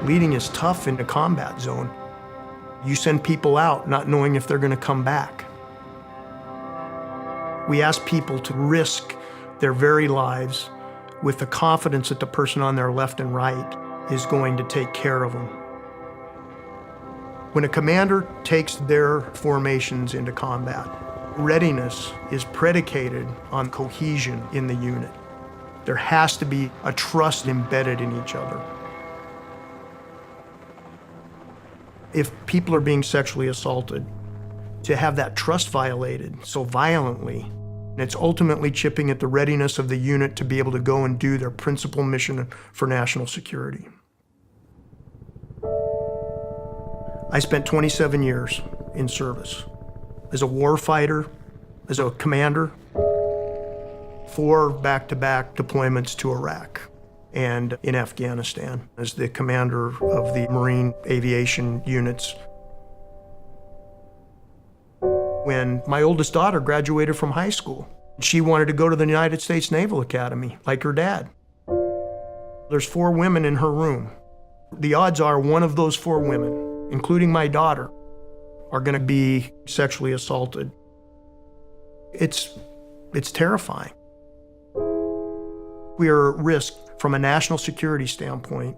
Leading is tough in a combat zone. You send people out not knowing if they're going to come back. We ask people to risk their very lives with the confidence that the person on their left and right is going to take care of them. When a commander takes their formations into combat, readiness is predicated on cohesion in the unit. There has to be a trust embedded in each other. If people are being sexually assaulted, to have that trust violated so violently, it's ultimately chipping at the readiness of the unit to be able to go and do their principal mission for national security. I spent 27 years in service as a warfighter, as a commander, 4 back-to-back deployments to Iraq, and in Afghanistan as the commander of the Marine aviation units. When my oldest daughter graduated from high school, she wanted to go to the United States Naval Academy, like her dad. There's 4 women in her room. The odds are one of those 4 women, including my daughter, are going to be sexually assaulted. It's terrifying. We are at risk from a national security standpoint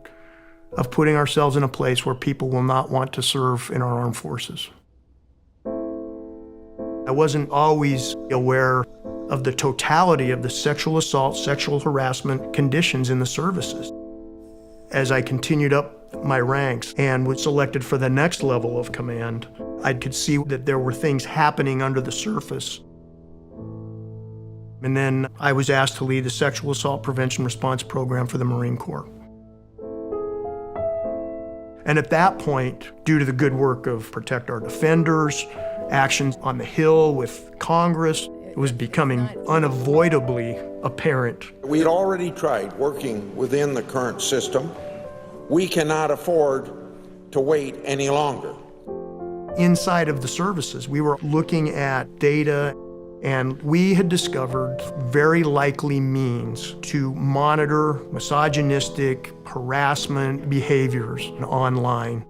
of putting ourselves in a place where people will not want to serve in our armed forces. I wasn't always aware of the totality of the sexual assault, sexual harassment conditions in the services. As I continued up my ranks and was selected for the next level of command, I could see that there were things happening under the surface. And then I was asked to lead the Sexual Assault Prevention Response Program for the Marine Corps. And at that point, due to the good work of Protect Our Defenders, actions on the Hill with Congress, it was becoming unavoidably apparent. We had already tried working within the current system. We cannot afford to wait any longer. Inside of the services, we were looking at data, and we had discovered very likely means to monitor misogynistic harassment behaviors online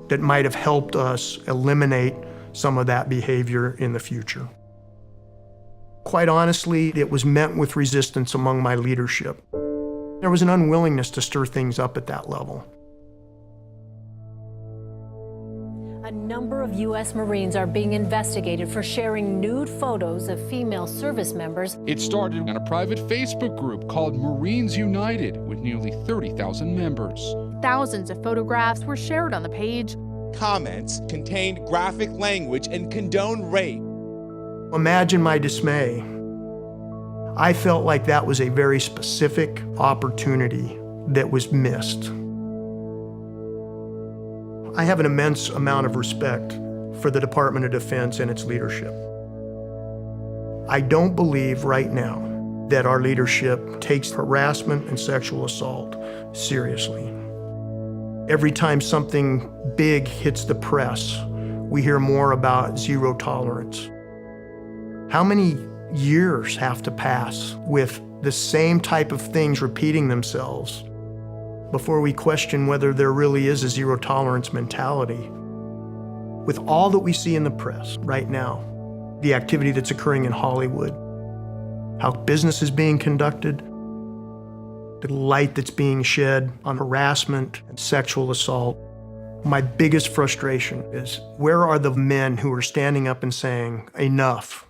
that might have helped us eliminate some of that behavior in the future. Quite honestly, it was met with resistance among my leadership. There was an unwillingness to stir things up at that level. A number of U.S. Marines are being investigated for sharing nude photos of female service members. It started on a private Facebook group called Marines United with nearly 30,000 members. Thousands of photographs were shared on the page. Comments contained graphic language and condoned rape. Imagine my dismay. I felt like that was a very specific opportunity that was missed. I have an immense amount of respect for the Department of Defense and its leadership. I don't believe right now that our leadership takes harassment and sexual assault seriously. Every time something big hits the press, we hear more about zero tolerance. How many years have to pass with the same type of things repeating themselves before we question whether there really is a zero tolerance mentality? With all that we see in the press right now, the activity that's occurring in Hollywood, how business is being conducted, the light that's being shed on harassment and sexual assault, my biggest frustration is, where are the men who are standing up and saying, enough?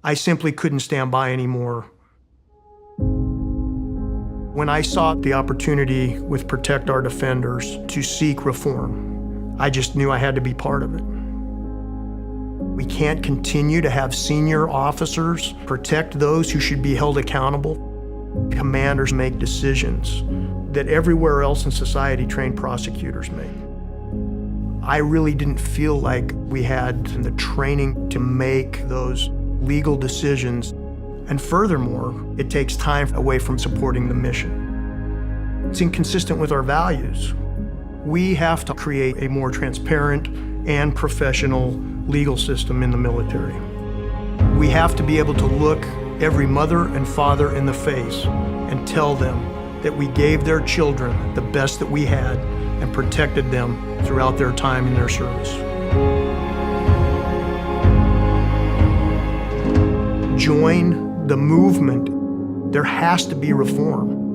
I simply couldn't stand by anymore. When I sought the opportunity with Protect Our Defenders to seek reform, I just knew I had to be part of it. We can't continue to have senior officers protect those who should be held accountable. Commanders make decisions that everywhere else in society trained prosecutors make. I really didn't feel like we had the training to make those legal decisions. And furthermore, it takes time away from supporting the mission. It's inconsistent with our values. We have to create a more transparent and professional legal system in the military. We have to be able to look every mother and father in the face and tell them that we gave their children the best that we had and protected them throughout their time in their service. Join the movement. There has to be reform.